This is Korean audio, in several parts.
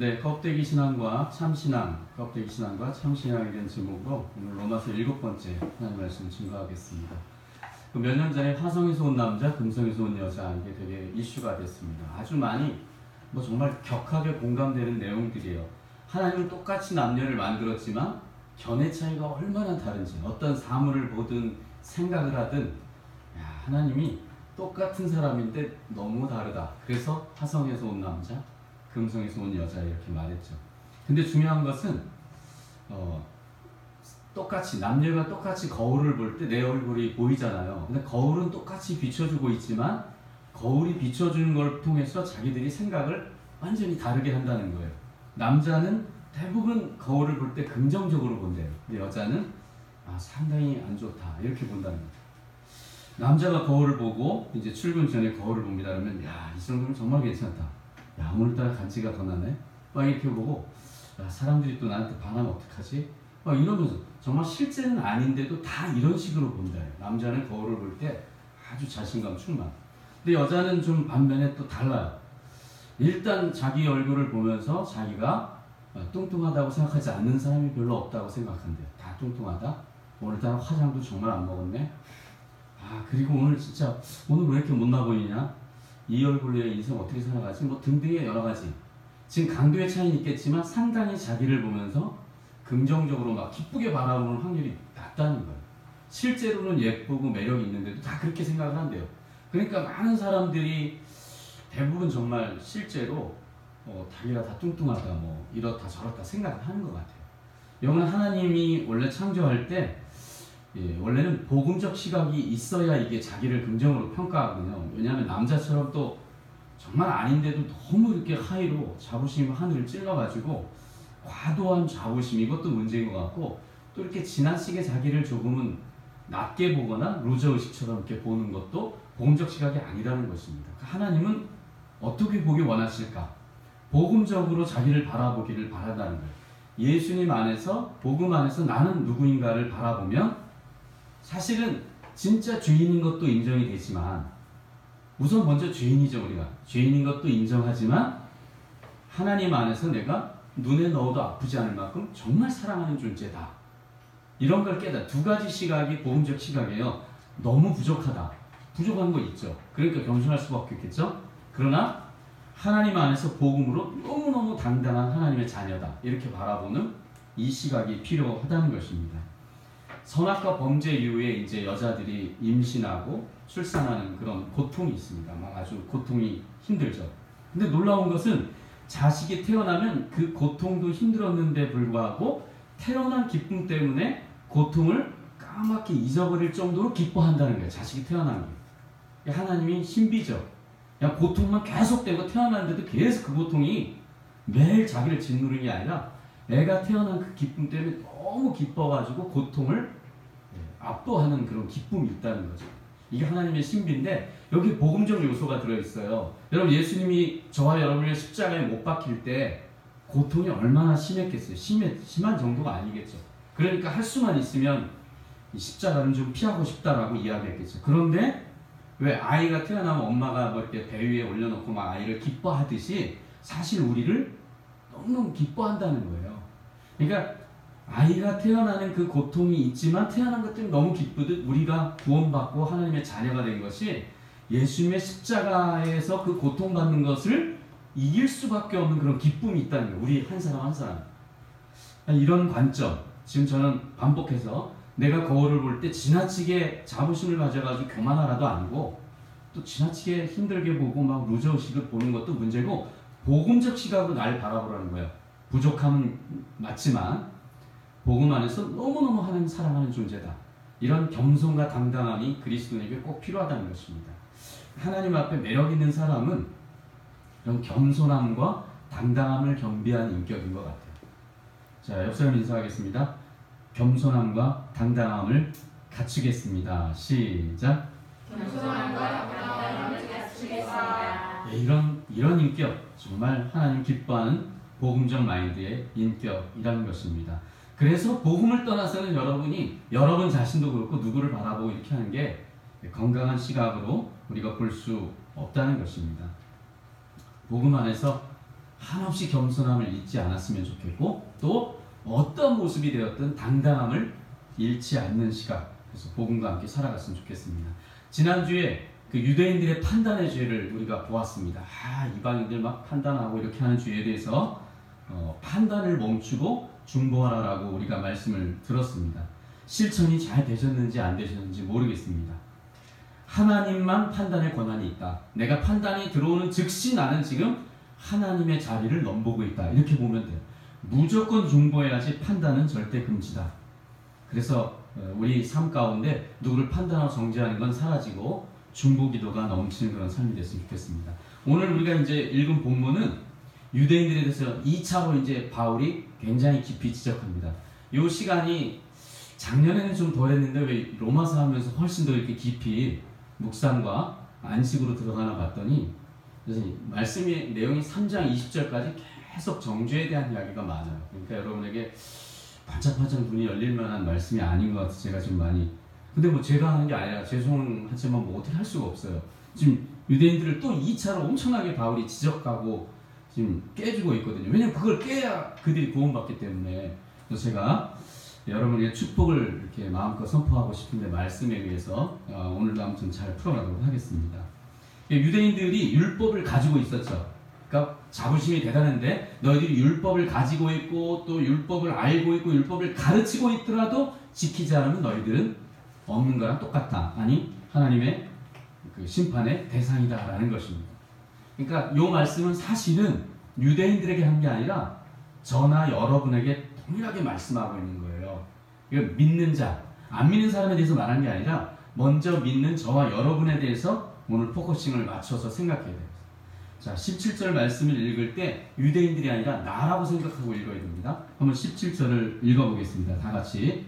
네, 껍데기 신앙과 참신앙, 껍데기 신앙과 참신앙에 대한 제목으로 오늘 로마서 7번째 하나님 말씀을 증거하겠습니다. 몇 년 전에 화성에서 온 남자, 금성에서 온 여자, 이게 되게 이슈가 됐습니다. 아주 많이 정말 격하게 공감되는 내용들이에요. 하나님은 똑같이 남녀를 만들었지만 견해 차이가 얼마나 다른지, 어떤 사물을 보든 생각을 하든 하나님이 똑같은 사람인데 너무 다르다. 그래서 화성에서 온 남자, 금성에서 온 여자 이렇게 말했죠. 근데 중요한 것은 똑같이 남녀가 똑같이 거울을 볼 때 내 얼굴이 보이잖아요. 근데 거울은 똑같이 비춰주고 있지만 거울이 비춰주는 걸 통해서 자기들이 생각을 완전히 다르게 한다는 거예요. 남자는 대부분 거울을 볼 때 긍정적으로 본대요. 근데 여자는 상당히 안 좋다 이렇게 본다는 거예요. 남자가 거울을 보고 이제 출근 전에 거울을 봅니다. 그러면 이 정도면 정말 괜찮다. 오늘따라 간지가 더 나네. 이렇게 보고 사람들이 또 나한테 반하면 어떡하지? 이러면서 정말 실제는 아닌데도 다 이런 식으로 본다. 남자는 거울을 볼 때 아주 자신감 충만. 근데 여자는 좀 반면에 또 달라요. 일단 자기 얼굴을 보면서 자기가 뚱뚱하다고 생각하지 않는 사람이 별로 없다고 생각한대요. 다 뚱뚱하다. 오늘따라 화장도 정말 안 먹었네. 그리고 오늘 왜 이렇게 못나 보이냐? 이 얼굴의 인생 어떻게 살아가지? 등등의 여러 가지. 지금 강도의 차이는 있겠지만 상당히 자기를 보면서 긍정적으로 기쁘게 바라보는 확률이 낮다는 거예요. 실제로는 예쁘고 매력이 있는데도 다 그렇게 생각을 한대요. 그러니까 많은 사람들이 대부분 정말 실제로 자기가 다 뚱뚱하다, 이렇다 저렇다 생각을 하는 것 같아요. 여러분, 하나님이 원래 창조할 때 원래는 복음적 시각이 있어야 이게 자기를 긍정으로 평가하거든요. 왜냐하면 남자처럼 또 정말 아닌데도 너무 이렇게 하이로 자부심이 하늘을 찔러가지고 과도한 자부심, 이것도 문제인 것 같고, 또 이렇게 지나치게 자기를 조금은 낮게 보거나 루저 의식처럼 이렇게 보는 것도 복음적 시각이 아니라는 것입니다. 하나님은 어떻게 보기 원하실까? 복음적으로 자기를 바라보기를 바란다는 거예요. 예수님 안에서, 복음 안에서 나는 누구인가를 바라보면 사실은 진짜 죄인인 것도 인정이 되지만, 우선 먼저 죄인이죠. 우리가 죄인인 것도 인정하지만 하나님 안에서 내가 눈에 넣어도 아프지 않을 만큼 정말 사랑하는 존재다, 이런 걸 깨달아. 두 가지 시각이 복음적 시각이에요. 너무 부족하다, 부족한 거 있죠. 그러니까 겸손할 수밖에 없겠죠. 그러나 하나님 안에서 복음으로 너무너무 당당한 하나님의 자녀다, 이렇게 바라보는 이 시각이 필요하다는 것입니다. 선악과 범죄 이후에 이제 여자들이 임신하고 출산하는 그런 고통이 있습니다. 아주 고통이 힘들죠. 근데 놀라운 것은 자식이 태어나면 그 고통도 힘들었는데 불구하고 태어난 기쁨 때문에 고통을 까맣게 잊어버릴 정도로 기뻐한다는 거예요. 자식이 태어난 게. 하나님이 신비죠. 고통만 계속되고 태어났는데도 계속 그 고통이 매일 자기를 짓누르는 게 아니라 애가 태어난 그 기쁨 때문에 너무 기뻐가지고 고통을 압도하는 그런 기쁨이 있다는 거죠. 이게 하나님의 신비인데 여기 복음적 요소가 들어있어요. 여러분, 예수님이 저와 여러분을 십자가에 못 박힐 때 고통이 얼마나 심했겠어요. 심한 정도가 아니겠죠. 그러니까 할 수만 있으면 이 십자가는 좀 피하고 싶다라고 이야기했겠죠. 그런데 왜 아이가 태어나면 엄마가 이렇게 배 위에 올려놓고 아이를 기뻐하듯이 사실 우리를 너무너무 기뻐한다는 거예요. 그러니까 아이가 태어나는 그 고통이 있지만 태어난 것 때문에 너무 기쁘듯 우리가 구원받고 하나님의 자녀가 된 것이 예수님의 십자가에서 그 고통받는 것을 이길 수밖에 없는 그런 기쁨이 있다는 거예요. 우리 한 사람 한 사람. 이런 관점, 지금 저는 반복해서 내가 거울을 볼 때 지나치게 자부심을 가져가지고 교만하라도 아니고, 또 지나치게 힘들게 보고 루저의식을 보는 것도 문제고, 복음적 시각으로 날 바라보라는 거예요. 부족함은 맞지만 복음 안에서 너무너무 하나님 사랑하는 존재다. 이런 겸손과 당당함이 그리스도인에게 꼭 필요하다는 것입니다. 하나님 앞에 매력 있는 사람은 이런 겸손함과 당당함을 겸비한 인격인 것 같아요. 자, 옆 사람 인사하겠습니다. 겸손함과 당당함을 갖추겠습니다. 시작. 겸손함과 당당함을 갖추겠습니다. 이런 인격, 정말 하나님 기뻐하는 복음적 마인드의 인격이라는 것입니다. 그래서 복음을 떠나서는 여러분 자신도 그렇고 누구를 바라보고 이렇게 하는 게 건강한 시각으로 우리가 볼 수 없다는 것입니다. 복음 안에서 한없이 겸손함을 잊지 않았으면 좋겠고, 또 어떤 모습이 되었든 당당함을 잃지 않는 시각, 그래서 복음과 함께 살아갔으면 좋겠습니다. 지난주에 그 유대인들의 판단의 죄를 우리가 보았습니다. 이방인들 막 판단하고 이렇게 하는 죄에 대해서 판단을 멈추고 중보하라라고 우리가 말씀을 들었습니다. 실천이 잘 되셨는지 안 되셨는지 모르겠습니다. 하나님만 판단의 권한이 있다. 내가 판단이 들어오는 즉시 나는 지금 하나님의 자리를 넘보고 있다. 이렇게 보면 돼요. 무조건 중보해야지 판단은 절대 금지다. 그래서 우리 삶 가운데 누구를 판단하고 정죄하는 건 사라지고 중보 기도가 넘치는 그런 삶이 됐으면 좋겠습니다. 오늘 우리가 이제 읽은 본문은 유대인들에 대해서 2차로 이제 바울이 굉장히 깊이 지적합니다. 이 시간이 작년에는 좀 덜했는데 왜 로마서 하면서 훨씬 더 이렇게 깊이 묵상과 안식으로 들어가나 봤더니, 그래서 말씀의 내용이 3장 20절까지 계속 정죄에 대한 이야기가 많아요. 그러니까 여러분에게 반짝반짝 눈이 열릴 만한 말씀이 아닌 것 같아서 제가 좀 많이, 근데 뭐 제가 하는 게 아니라 죄송하지만 뭐 어떻게 할 수가 없어요. 지금 유대인들을 또 2차로 엄청나게 바울이 지적하고 지금 깨주고 있거든요. 왜냐면 그걸 깨야 그들이 구원받기 때문에. 그래서 제가 여러분에게 축복을 이렇게 마음껏 선포하고 싶은데 말씀에 의해서 오늘도 아무튼 잘 풀어가도록 하겠습니다. 유대인들이 율법을 가지고 있었죠. 그러니까 자부심이 대단한데 너희들이 율법을 가지고 있고 또 율법을 알고 있고 율법을 가르치고 있더라도 지키지 않으면 너희들은 없는 거랑 똑같다. 아니 하나님의 그 심판의 대상이다라는 것입니다. 그러니까 이 말씀은 사실은 유대인들에게 한 게 아니라 저나 여러분에게 동일하게 말씀하고 있는 거예요. 이거 믿는 자, 안 믿는 사람에 대해서 말하는 게 아니라 먼저 믿는 저와 여러분에 대해서 오늘 포커싱을 맞춰서 생각해야 돼요. 자, 17절 말씀을 읽을 때 유대인들이 아니라 나라고 생각하고 읽어야 됩니다. 한번 17절을 읽어보겠습니다. 다 같이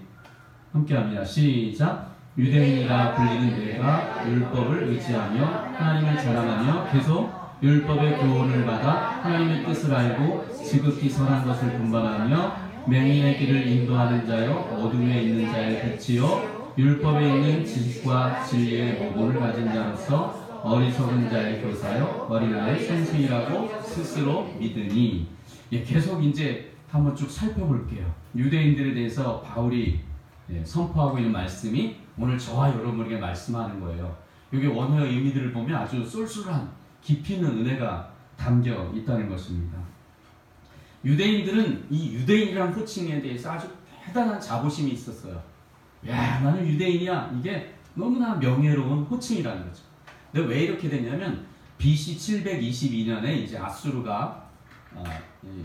함께합니다. 시작. 유대인이라 불리는 내가 율법을 의지하며 하나님을 자랑하며 계속 율법의 교훈을 받아 하나님의 뜻을 알고 지극히 선한 것을 분반하며 맹인의 길을 인도하는 자요 어둠에 있는 자의 빛이요 율법에 있는 지식과 진리의 모본을 가진 자로서 어리석은 자의 교사요 어린아이의 선생이라고 스스로 믿으니. 계속 이제 한번 쭉 살펴볼게요. 유대인들에 대해서 바울이 선포하고 있는 말씀이 오늘 저와 여러분에게 말씀하는 거예요. 이게 원어의 의미들을 보면 아주 쏠쏠한 깊이 있는 은혜가 담겨 있다는 것입니다. 유대인들은 이 유대인이라는 호칭에 대해서 아주 대단한 자부심이 있었어요. 야, 나는 유대인이야. 이게 너무나 명예로운 호칭이라는 거죠. 근데 왜 이렇게 됐냐면 BC 722년에 이제 아수르가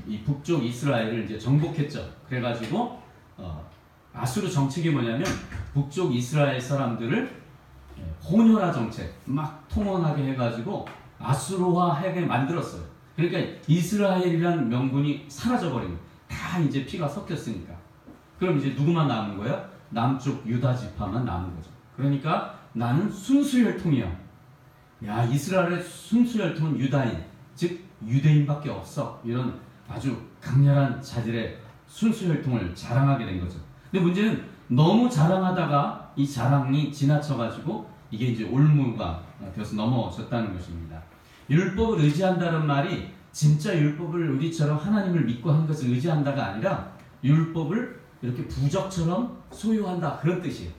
이 북쪽 이스라엘을 이제 정복했죠. 그래가지고 아수르 정책이 뭐냐면 북쪽 이스라엘 사람들을 혼혈화 정책 막 통혼하게 해가지고 아수르화하게 만들었어요. 그러니까 이스라엘이라는 명분이 사라져버린 거예요. 다 이제 피가 섞였으니까. 그럼 이제 누구만 남은 거예요? 남쪽 유다 지파만 남은 거죠. 그러니까 나는 순수혈통이야. 야, 이스라엘의 순수혈통은 유다인, 즉 유대인밖에 없어. 이런 아주 강렬한 자질의 순수혈통을 자랑하게 된 거죠. 근데 문제는 너무 자랑하다가 이 자랑이 지나쳐가지고 이게 이제 올무가 되어서 넘어졌다는 것입니다. 율법을 의지한다는 말이 진짜 율법을 우리처럼 하나님을 믿고 한 것을 의지한다가 아니라 율법을 이렇게 부적처럼 소유한다, 그런 뜻이에요.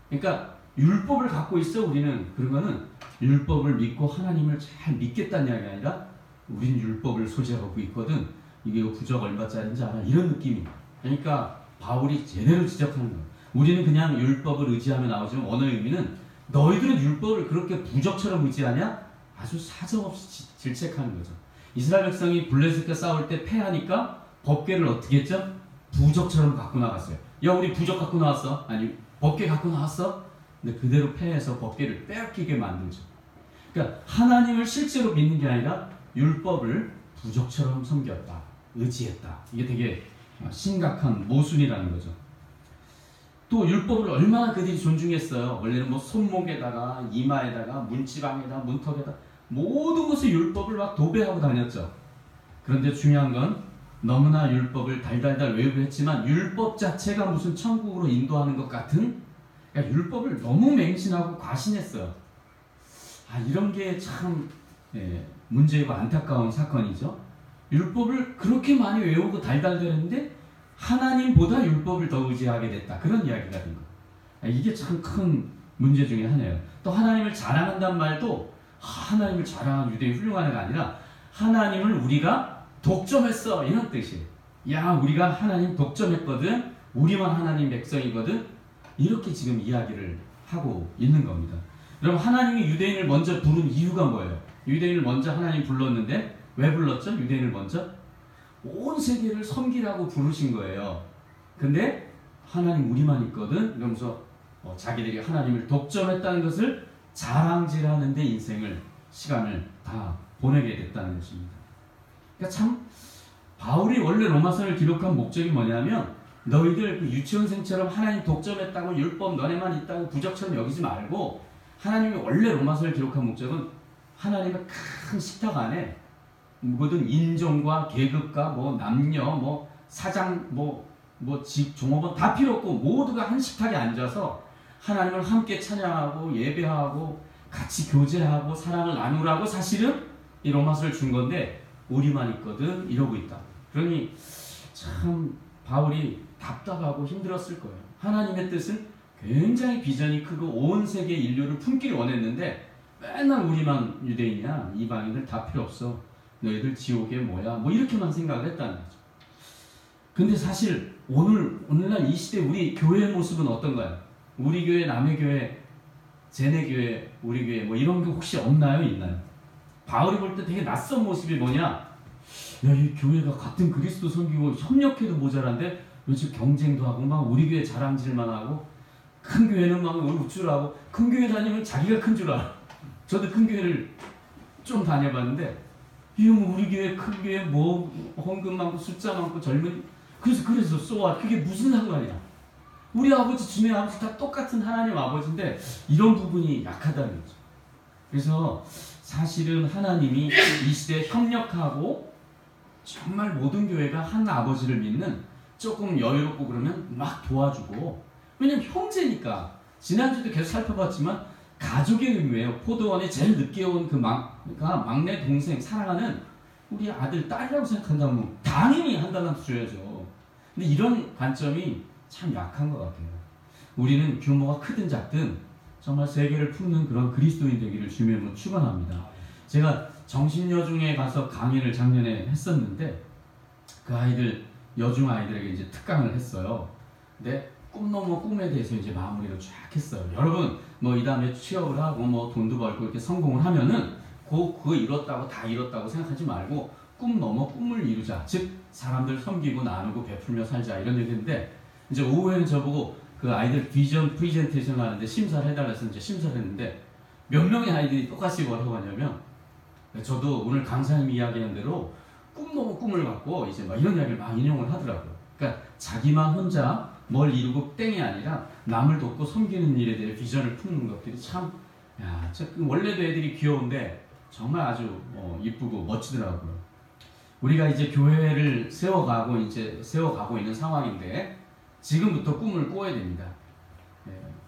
그러니까 율법을 갖고 있어 우리는. 그러면은 율법을 믿고 하나님을 잘 믿겠다는 이야기가 아니라 우린 율법을 소지하고 있거든. 이게 부적 얼마짜리인지 알아? 이런 느낌이. 그러니까 바울이 제대로 지적하는 거예요. 우리는 그냥 율법을 의지하며 나오지만 원어의 의미는 너희들은 율법을 그렇게 부적처럼 의지하냐? 아주 사정없이 질책하는 거죠. 이스라엘 백성이 블레셋과 싸울 때 패하니까 법궤를 어떻게 했죠? 부적처럼 갖고 나갔어요. 야, 우리 부적 갖고 나왔어? 아니, 법궤 갖고 나왔어? 근데 그대로 패해서 법궤를 빼앗기게 만들죠. 그러니까 하나님을 실제로 믿는 게 아니라 율법을 부적처럼 섬겼다, 의지했다. 이게 되게 심각한 모순이라는 거죠. 또 율법을 얼마나 그들이 존중했어요. 원래는 뭐 손목에다가 이마에다가 문지방에다 문턱에다 모든 것을 율법을 막 도배하고 다녔죠. 그런데 중요한 건 너무나 율법을 달달달 외우고 했지만 율법 자체가 무슨 천국으로 인도하는 것 같은, 그러니까 율법을 너무 맹신하고 과신했어요. 이런 게 참 문제이고 안타까운 사건이죠. 율법을 그렇게 많이 외우고 달달대는데 하나님보다 율법을 더 의지하게 됐다. 그런 이야기가 된 거예요. 이게 참 큰 문제 중에 하나예요. 또 하나님을 자랑한다는 말도 하나님을 자랑한 유대인 훌륭한 애가 아니라 하나님을 우리가 독점했어 이런 뜻이에요. 야, 우리가 하나님 독점했거든, 우리만 하나님 백성이거든, 이렇게 지금 이야기를 하고 있는 겁니다. 여러분, 하나님이 유대인을 먼저 부른 이유가 뭐예요? 유대인을 먼저 하나님 불렀는데 왜 불렀죠? 유대인을 먼저 온 세계를 섬기라고 부르신 거예요. 근데 하나님 우리만 있거든 이러면서 자기들이 하나님을 독점했다는 것을 자랑질하는 데 시간을 다 보내게 됐다는 것입니다. 그러니까 참 바울이 원래 로마서를 기록한 목적이 뭐냐면, 너희들 그 유치원생처럼 하나님 독점했다고 율법 너네만 있다고 부적처럼 여기지 말고, 하나님이 원래 로마서를 기록한 목적은 하나님의 큰 식탁 안에 모든 인종과 계급과 뭐 남녀 뭐 사장 집 종업원 다 필요 없고 모두가 한 식탁에 앉아서 하나님을 함께 찬양하고 예배하고 같이 교제하고 사랑을 나누라고 사실은 이 로마서를 준 건데 우리만 있거든 이러고 있다. 그러니 참 바울이 답답하고 힘들었을 거예요. 하나님의 뜻은 굉장히 비전이 크고 온 세계 인류를 품기를 원했는데 맨날 우리만 유대인이야, 이방인들 다 필요 없어, 너희들 지옥에 뭐야, 뭐 이렇게만 생각을 했다는 거죠. 근데 사실 오늘날 이 시대 우리 교회의 모습은 어떤가요? 우리 교회, 남의 교회, 쟤네 교회, 우리 교회 뭐 이런 게 혹시 없나요? 있나요? 바울이 볼 때 되게 낯선 모습이 뭐냐? 야, 이 교회가 같은 그리스도 섬기고 협력해도 모자란데 요즘 경쟁도 하고 막 우리 교회 자랑질만 하고, 큰 교회는 막 우쭐하고, 큰 교회 다니면 자기가 큰 줄 알아. 저도 큰 교회를 좀 다녀봤는데 이거 뭐 우리 교회 큰 교회 뭐 헌금 많고 숫자 많고 젊은, 그래서 쏘아, 그게 무슨 상관이야? 우리 아버지, 주님 아버지 다 똑같은 하나님 아버지인데 이런 부분이 약하다는 거죠. 그래서 사실은 하나님이 이 시대에 협력하고 정말 모든 교회가 한 아버지를 믿는, 조금 여유롭고 그러면 막 도와주고, 왜냐면 형제니까. 지난주도 계속 살펴봤지만 가족의 의미예요. 포도원에 제일 늦게 온 그 막내 동생 사랑하는 우리 아들, 딸이라고 생각한다면 당연히 한 달란트 줘야죠. 근데 이런 관점이 참 약한 것 같아요. 우리는 규모가 크든 작든 정말 세계를 품는 그런 그리스도인 되기를 주님으로 축원합니다. 제가 정신여중에 가서 강의를 작년에 했었는데 그 아이들, 여중 아이들에게 이제 특강을 했어요. 근데 꿈 넘어 꿈에 대해서 이제 마무리를 쫙 했어요. 여러분, 뭐 이 다음에 취업을 하고 뭐 돈도 벌고 이렇게 성공을 하면은 그거 이뤘다고 다 이뤘다고 생각하지 말고 꿈 넘어 꿈을 이루자. 즉 사람들 섬기고 나누고 베풀며 살자, 이런 얘기인데, 이제 오후에는 저보고 그 아이들 비전 프리젠테이션 하는데 심사를 해달라서 이제 심사를 했는데 몇 명의 아이들이 똑같이 뭐라고 하냐면, 저도 오늘 강사님이 이야기한 대로 꿈 넘어 꿈을 갖고 이제 막 이런 이야기를 막 인용을 하더라고요. 그러니까 자기만 혼자 뭘 이루고 땡이 아니라 남을 돕고 섬기는 일에 대해 비전을 품는 것들이 참, 야, 원래도 애들이 귀여운데 정말 아주 이쁘고 멋지더라고요. 우리가 이제 교회를 세워가고 있는 상황인데 지금부터 꿈을 꿔야 됩니다.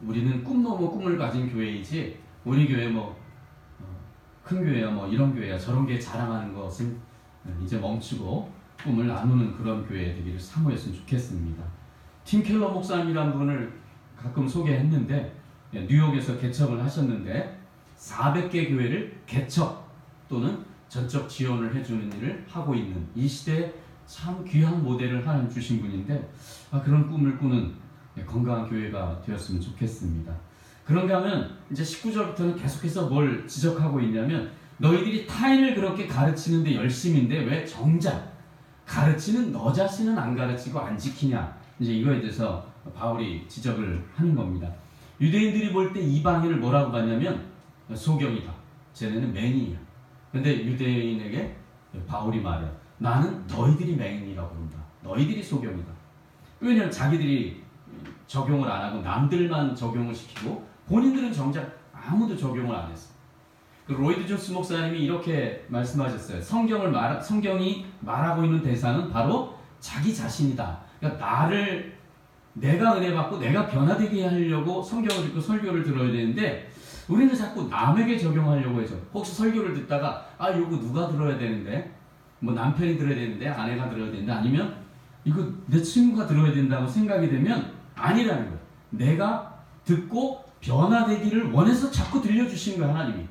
우리는 꿈 넘어 꿈을 가진 교회이지, 우리 교회 큰 교회야 뭐 이런 교회야 저런 교회 자랑하는 것은 이제 멈추고 꿈을 나누는 그런 교회 되기를 사모했으면 좋겠습니다. 팀 켈러 목사님이란 분을 가끔 소개했는데, 뉴욕에서 개척을 하셨는데 400개 교회를 개척 또는 전적 지원을 해주는 일을 하고 있는, 이 시대에 참 귀한 모델을 하나님 주신 분인데, 그런 꿈을 꾸는 건강한 교회가 되었으면 좋겠습니다. 그런가 하면 이제 19절부터는 계속해서 뭘 지적하고 있냐면, 너희들이 타인을 그렇게 가르치는데 열심인데 왜 정작 가르치는 너 자신은 안 가르치고 안 지키냐, 이제 이거에 대해서 바울이 지적을 하는 겁니다. 유대인들이 볼 때 이방인을 뭐라고 봤냐면 소경이다, 쟤네는 맹인이야. 근데 유대인에게 바울이 말해, 나는 너희들이 맹인이라고 부른다, 너희들이 소경이다. 왜냐하면 자기들이 적용을 안 하고 남들만 적용을 시키고 본인들은 정작 아무도 적용을 안 했어. 그 로이드 존스 목사님이 이렇게 말씀하셨어요. 성경이 말하고 있는 대상은 바로 자기 자신이다. 그러니까 내가 은혜 받고 내가 변화되게 하려고 성경을 읽고 설교를 들어야 되는데, 우리는 자꾸 남에게 적용하려고 해서, 혹시 설교를 듣다가 이거 누가 들어야 되는데, 뭐 남편이 들어야 되는데 아내가 들어야 된다 아니면 이거 내 친구가 들어야 된다고 생각이 되면 아니라는 거예요. 내가 듣고 변화되기를 원해서 자꾸 들려주신 거야 하나님이.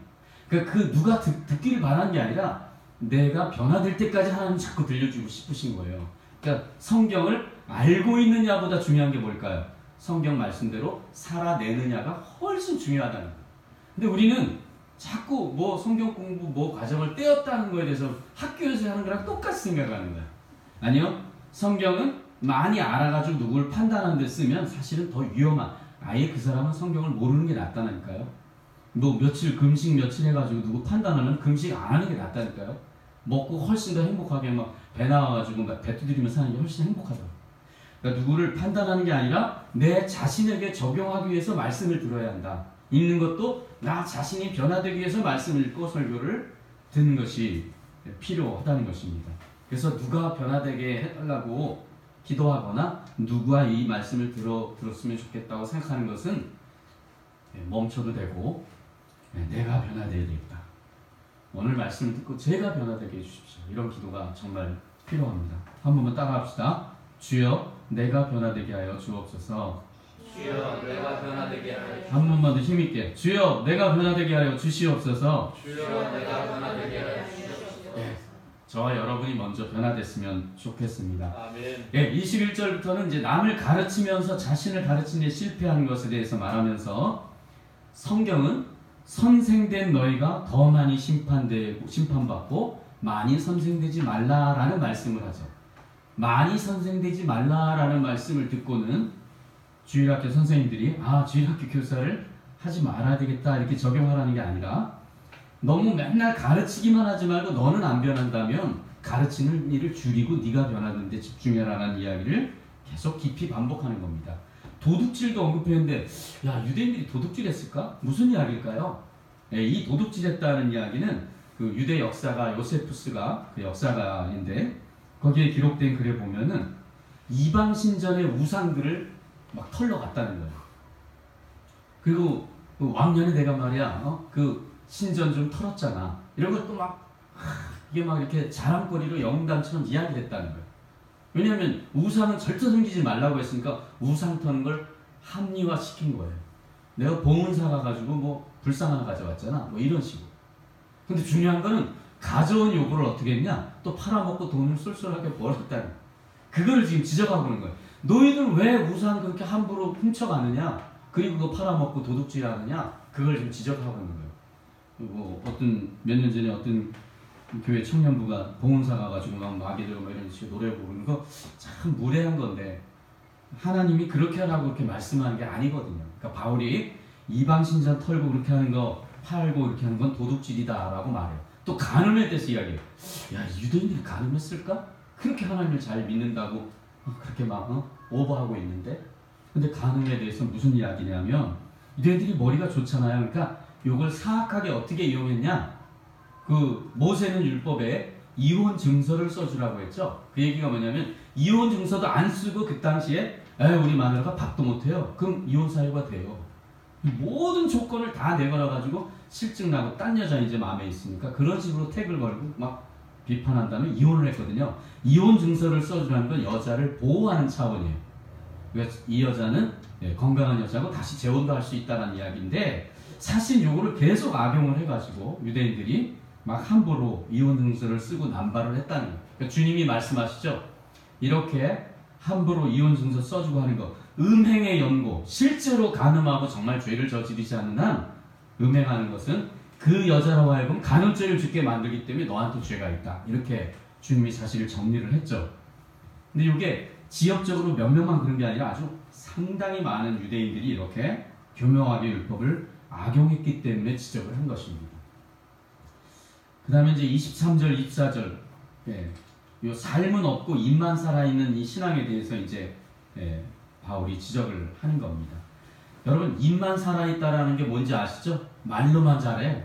그러니까 그 누가 듣기를 바라는 게 아니라 내가 변화될 때까지 하나님 자꾸 들려주고 싶으신 거예요. 그러니까 성경을 알고 있느냐보다 중요한 게 뭘까요? 성경 말씀대로 살아내느냐가 훨씬 중요하다는 거예요. 근데 우리는 자꾸 뭐 성경 공부 뭐 과정을 떼었다는 거에 대해서 학교에서 하는 거랑 똑같이 생각하는 거야. 아니요. 성경은 많이 알아가지고 누구를 판단하는 데 쓰면 사실은 더 위험한, 아예 그 사람은 성경을 모르는 게 낫다니까요. 뭐 며칠 금식 며칠 해가지고 누구 판단하면 금식 안 하는 게 낫다니까요. 먹고 훨씬 더 행복하게 막 배 나와가지고 막 배 두드리면서 사는 게 훨씬 행복하다고. 그러니까 누구를 판단하는 게 아니라 내 자신에게 적용하기 위해서 말씀을 들어야 한다. 읽는 것도 나 자신이 변화되기 위해서 말씀을 읽고 설교를 듣는 것이 필요하다는 것입니다. 그래서 누가 변화되게 해달라고 기도하거나 누구와 이 말씀을 들었으면 좋겠다고 생각하는 것은 멈춰도 되고 내가 변화되어야 되겠다. 오늘 말씀을 듣고 제가 변화되게 해주십시오. 이런 기도가 정말 필요합니다. 한 번만 따라합시다. 주여 내가 변화되게 하여 주옵소서. 주여 내가 변화되게 하여 주옵소서. 한 번만 더 힘있게. 주여 내가 변화되게 하여 주시옵소서. 주여 내가 변화되게 하여 주시옵소서. 저와 여러분이 먼저 변화됐으면 좋겠습니다. 아멘. 21절부터는 이제 남을 가르치면서 자신을 가르치는 데 실패하는 것에 대해서 말하면서 성경은 선생된 너희가 더 많이 심판받고 많이 선생되지 말라라는 말씀을 하죠. 많이 선생되지 말라라는 말씀을 듣고는 주일학교 선생님들이 주일학교 교사를 하지 말아야 되겠다 이렇게 적용하라는 게 아니라 너무 맨날 가르치기만 하지 말고 너는 안 변한다면 가르치는 일을 줄이고 네가 변하는 데 집중해라라는 이야기를 계속 깊이 반복하는 겁니다. 도둑질도 언급했는데 유대인들이 도둑질했을까? 무슨 이야기일까요? 이 도둑질했다는 이야기는 그 유대 역사가 요세푸스가 그 역사가인데 거기에 기록된 글에 보면은 이방 신전의 우상들을 막 털러 갔다는 거예요. 그리고 그 왕년에 내가 말이야 그 신전 좀 털었잖아. 이런 것도 이게 막 이렇게 자랑거리로 영웅담처럼 이야기를 했다는 거예요. 왜냐하면 우상은 절대 섬기지 말라고 했으니까 우상 터는 걸 합리화시킨 거예요. 내가 봉은사 가가지고 뭐 불상 하나 가져왔잖아. 뭐 이런 식으로. 근데 중요한 거는 가져온 요구를 어떻게 했냐? 또 팔아먹고 돈을 쏠쏠하게 벌었다는 거예요. 그거를 지금 지적하고 있는 거예요. 너희들 왜 우상 그렇게 함부로 훔쳐가느냐? 그리고 그거 팔아먹고 도둑질하느냐? 그걸 지금 지적하고 있는 거예요. 그리고 몇 년 전에 어떤 교회 청년부가 봉은사 가가지고 막 마귀들고 이런 식으로 노래 부르는 거 참 무례한 건데 하나님이 그렇게 하라고 그렇게 말씀하는 게 아니거든요. 그러니까 바울이 이방 신전 털고 그렇게 하는 거 팔고 이렇게 하는 건 도둑질이다라고 말해요. 또 간음에 대해서 이야기해요. 유대인들이 간음했을까? 그렇게 하나님을 잘 믿는다고 그렇게 오버하고 있는데 근데 간음에 대해서 무슨 이야기냐면 유대인들이 머리가 좋잖아요. 그러니까 이걸 사악하게 어떻게 이용했냐? 그 모세는 율법에 이혼 증서를 써주라고 했죠. 그 얘기가 뭐냐면 이혼 증서도 안 쓰고 그 당시에 우리 마누라가 밥도 못해요. 그럼 이혼 사유가 돼요. 모든 조건을 다 내걸어 가지고 실증 나고 딴 여자 이제 마음에 있으니까 그런 식으로 택을 걸고 막 비판한 다음에 이혼을 했거든요. 이혼 증서를 써주라는 건 여자를 보호하는 차원이에요. 그러니까 이 여자는 건강한 여자고 다시 재혼도 할 수 있다는 이야기인데 사실 요거를 계속 악용을 해가지고 유대인들이 막 함부로 이혼 증서를 쓰고 남발을 했다는 거예요. 그러니까 주님이 말씀하시죠. 이렇게 함부로 이혼 증서 써주고 하는 거 음행의 연고, 실제로 간음하고 정말 죄를 저지르지 않는 한 음행하는 것은 그 여자로 하여금 간음죄를 짓게 만들기 때문에 너한테 죄가 있다. 이렇게 주님이 사실을 정리를 했죠. 근데 이게 지역적으로 몇 명만 그런 게 아니라 아주 상당히 많은 유대인들이 이렇게 교묘하게 율법을 악용했기 때문에 지적을 한 것입니다. 그 다음에 이제 23절, 24절 요 삶은 없고 입만 살아있는 이 신앙에 대해서 이제 바울이 지적을 하는 겁니다. 여러분 입만 살아있다라는 게 뭔지 아시죠? 말로만 잘해.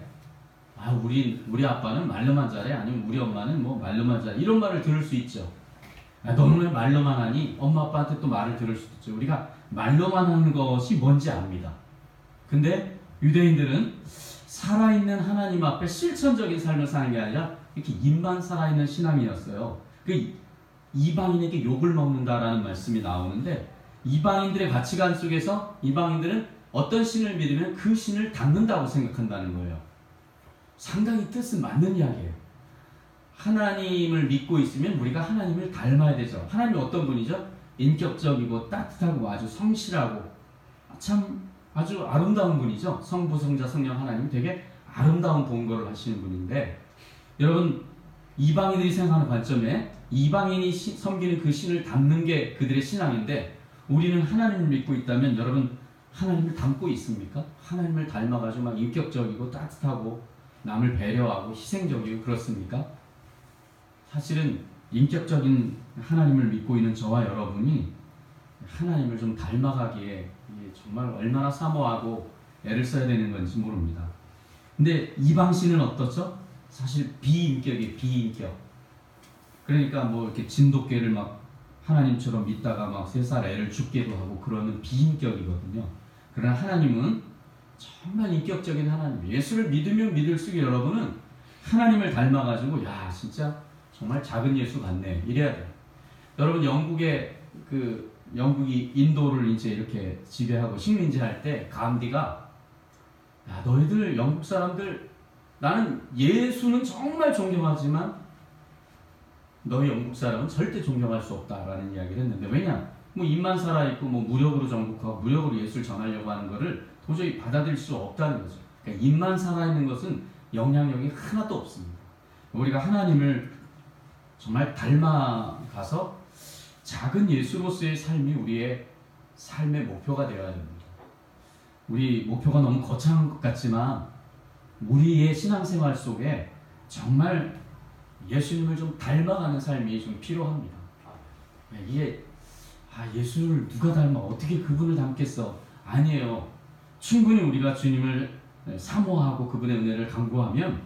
우리 아빠는 말로만 잘해. 아니면 우리 엄마는 뭐 말로만 잘해. 이런 말을 들을 수 있죠. 너는 왜 말로만 하니? 엄마 아빠한테 또 말을 들을 수도 있죠. 우리가 말로만 하는 것이 뭔지 압니다. 근데 유대인들은 살아있는 하나님 앞에 실천적인 삶을 사는 게 아니라 이렇게 입만 살아있는 신앙이었어요. 그 이방인에게 욕을 먹는다라는 말씀이 나오는데, 이방인들의 가치관 속에서 이방인들은 어떤 신을 믿으면 그 신을 닮는다고 생각한다는 거예요. 상당히 뜻은 맞는 이야기예요. 하나님을 믿고 있으면 우리가 하나님을 닮아야 되죠. 하나님이 어떤 분이죠? 인격적이고 따뜻하고 아주 성실하고 참 아주 아름다운 분이죠. 성부, 성자, 성령 하나님 되게 아름다운 본거를 하시는 분인데, 여러분 이방인들이 생각하는 관점에 이방인이 섬기는 그 신을 닮는 게 그들의 신앙인데, 우리는 하나님을 믿고 있다면 여러분 하나님을 닮고 있습니까? 하나님을 닮아가지고 막 인격적이고 따뜻하고 남을 배려하고 희생적이고 그렇습니까? 사실은 인격적인 하나님을 믿고 있는 저와 여러분이 하나님을 좀 닮아가기에 정말 얼마나 사모하고 애를 써야 되는 건지 모릅니다. 근데 이방신은 어떻죠? 사실 비인격이에요. 비인격. 그러니까 뭐 이렇게 진돗개를 막 하나님처럼 믿다가 막 3살 애를 죽게도 하고 그러는 비인격이거든요. 그러나 하나님은 정말 인격적인 하나님. 예수를 믿으면 믿을수록 여러분은 하나님을 닮아가지고 야 진짜 정말 작은 예수 같네 이래야 돼요. 여러분 영국이 인도를 이제 이렇게 지배하고 식민지할 때 감디가, 야 너희들 영국 사람들 나는 예수는 정말 존경하지만 너희 영국 사람은 절대 존경할 수 없다라는 이야기를 했는데, 왜냐? 뭐 입만 살아있고 뭐 무력으로 정복하고 무력으로 예수를 전하려고 하는 것을 도저히 받아들일 수 없다는 거죠. 그러니까 입만 살아있는 것은 영향력이 하나도 없습니다. 우리가 하나님을 정말 닮아가서 작은 예수로서의 삶이 우리의 삶의 목표가 되어야 됩니다. 우리 목표가 너무 거창한 것 같지만 우리의 신앙생활 속에 정말 예수님을 좀 닮아가는 삶이 좀 필요합니다. 이게 예수를 누가 닮아 어떻게 그분을 닮겠어? 아니에요. 충분히 우리가 주님을 사모하고 그분의 은혜를 간구하면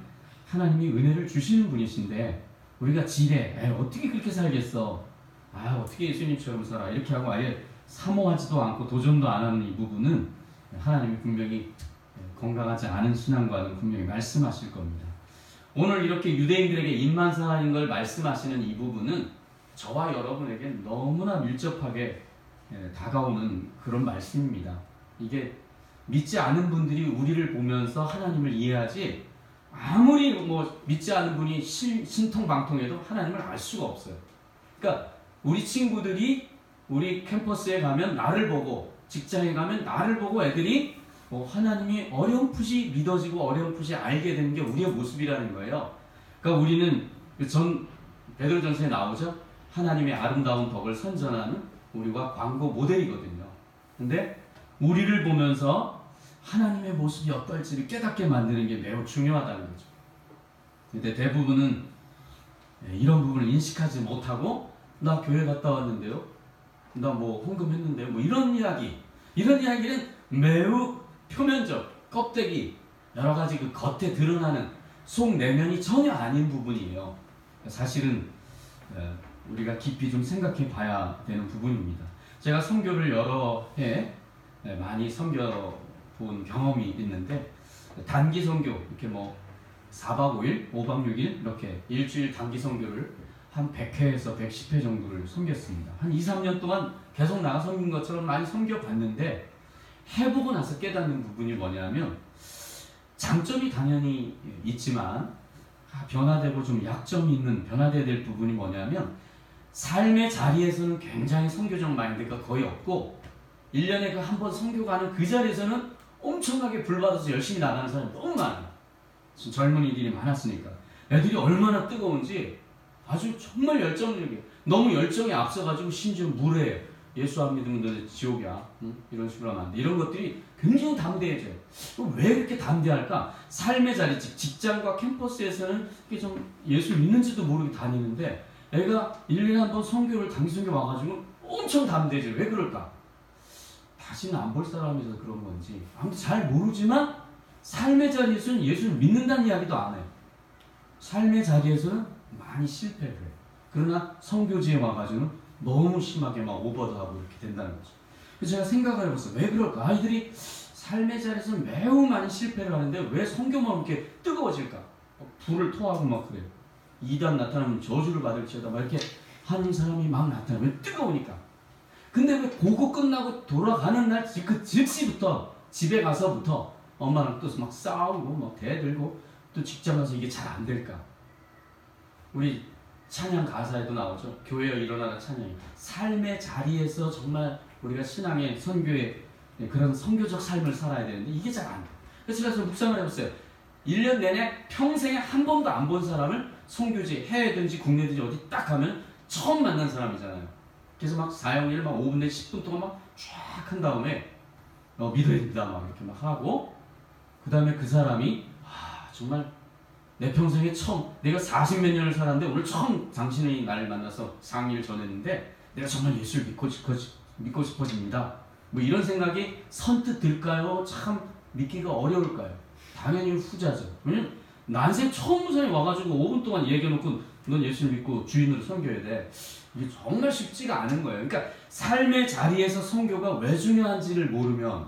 하나님이 은혜를 주시는 분이신데, 우리가 지레 어떻게 그렇게 살겠어? 어떻게 예수님처럼 살아? 이렇게 하고 아예 사모하지도 않고 도전도 안 하는 이 부분은 하나님이 분명히 건강하지 않은 신앙과는 분명히 말씀하실 겁니다. 오늘 이렇게 유대인들에게 입만 살아있는 걸 말씀하시는 이 부분은 저와 여러분에게 너무나 밀접하게 다가오는 그런 말씀입니다. 이게 믿지 않은 분들이 우리를 보면서 하나님을 이해하지, 아무리 뭐 믿지 않은 분이 신통방통해도 하나님을 알 수가 없어요. 그러니까 우리 친구들이 우리 캠퍼스에 가면 나를 보고, 직장에 가면 나를 보고 애들이 하나님이 어렴풋이 믿어지고 어렴풋이 알게 되는 게 우리의 모습이라는 거예요. 그러니까 우리는 베드로전서에 나오죠. 하나님의 아름다운 덕을 선전하는 우리가 광고 모델이거든요. 근데 우리를 보면서 하나님의 모습이 어떨지를 깨닫게 만드는 게 매우 중요하다는 거죠. 근데 대부분은 이런 부분을 인식하지 못하고, 나 교회 갔다 왔는데요, 나 뭐 헌금했는데요, 뭐 이런 이야기는 매우 표면적, 껍데기, 여러 가지 그 겉에 드러나는 속 내면이 전혀 아닌 부분이에요. 사실은 우리가 깊이 좀 생각해 봐야 되는 부분입니다. 제가 선교를 여러 해 많이 섬겨본 경험이 있는데, 단기 선교, 이렇게 뭐 4박 5일, 5박 6일 이렇게 일주일 단기 선교를 한 100회에서 110회 정도를 섬겼습니다. 한 2, 3년 동안 계속 나가 섬긴 것처럼 많이 섬겨봤는데, 해보고 나서 깨닫는 부분이 뭐냐면, 장점이 당연히 있지만 변화되고 좀 약점이 있는, 변화돼야 될 부분이 뭐냐면, 삶의 자리에서는 굉장히 선교적 마인드가 거의 없고, 1년에 그 한 번 선교 가는 그 자리에서는 엄청나게 불받아서 열심히 나가는 사람이 너무 많아요. 젊은이들이 많았으니까. 애들이 얼마나 뜨거운지 아주 정말 열정적이에요. 너무 열정에 앞서가지고 심지어 무례해요. 예수 안 믿으면 너 지옥이야. 응? 이런 식으로 하면 안 돼. 이런 것들이 굉장히 담대해져요. 왜 그렇게 담대할까? 삶의 자리, 즉 직장과 캠퍼스에서는 좀 예수 믿는지도 모르게 다니는데, 애가 1년에 한 번 선교를 단기 선교 와가지고 엄청 담대해져요. 왜 그럴까? 다시는 안 볼 사람이라서 그런 건지 아무튼 잘 모르지만, 삶의 자리에서는 예수를 믿는다는 이야기도 안 해요. 삶의 자리에서는 많이 실패를 해요. 그러나 선교지에 와가지고는 너무 심하게 막 오버도 하고 이렇게 된다는 거죠. 그래서 제가 생각을 해봤어요. 왜 그럴까? 아이들이 삶의 자리에서는 매우 많이 실패를 하는데 왜 선교만 이렇게 뜨거워질까? 불을 토하고 막 그래요. 이단 나타나면 저주를 받을지어다 막 이렇게 하는 사람이 막 나타나면 뜨거우니까. 근데 왜 그거 끝나고 돌아가는 날 그 즉시부터 집에 가서부터 엄마랑 또 막 싸우고 막 대들고 또 직장 가서 이게 잘 안 될까? 우리 찬양 가사에도 나오죠. 교회여 일어나는 찬양이. 삶의 자리에서 정말 우리가 신앙의 선교의 그런 선교적 삶을 살아야 되는데 이게 잘 안 돼. 그래서 제가 묵상을 해봤어요. 1년 내내 평생에 한 번도 안 본 사람을 선교지 해외든지 국내든지 어디 딱 가면 처음 만난 사람이잖아요. 그래서 막 4영일 막 5분 내 10분 동안 막 쫙 한 다음에 믿어야 된다 막 이렇게 막 하고 그 다음에 그 사람이 정말 내 평생에 처음 내가 40몇 년을 살았는데 오늘 처음 당신의 나를 만나서 4일 전했는데 내가 정말 예수를 믿고 싶어집니다. 뭐 이런 생각이 선뜻 들까요? 참 믿기가 어려울까요? 당연히 후자죠. 왜냐면 난생 처음 본 사람이 와가지고 5분 동안 얘기해놓고 넌 예수를 믿고 주인으로 섬겨야 돼. 이게 정말 쉽지가 않은 거예요. 그러니까 삶의 자리에서 선교가 왜 중요한지를 모르면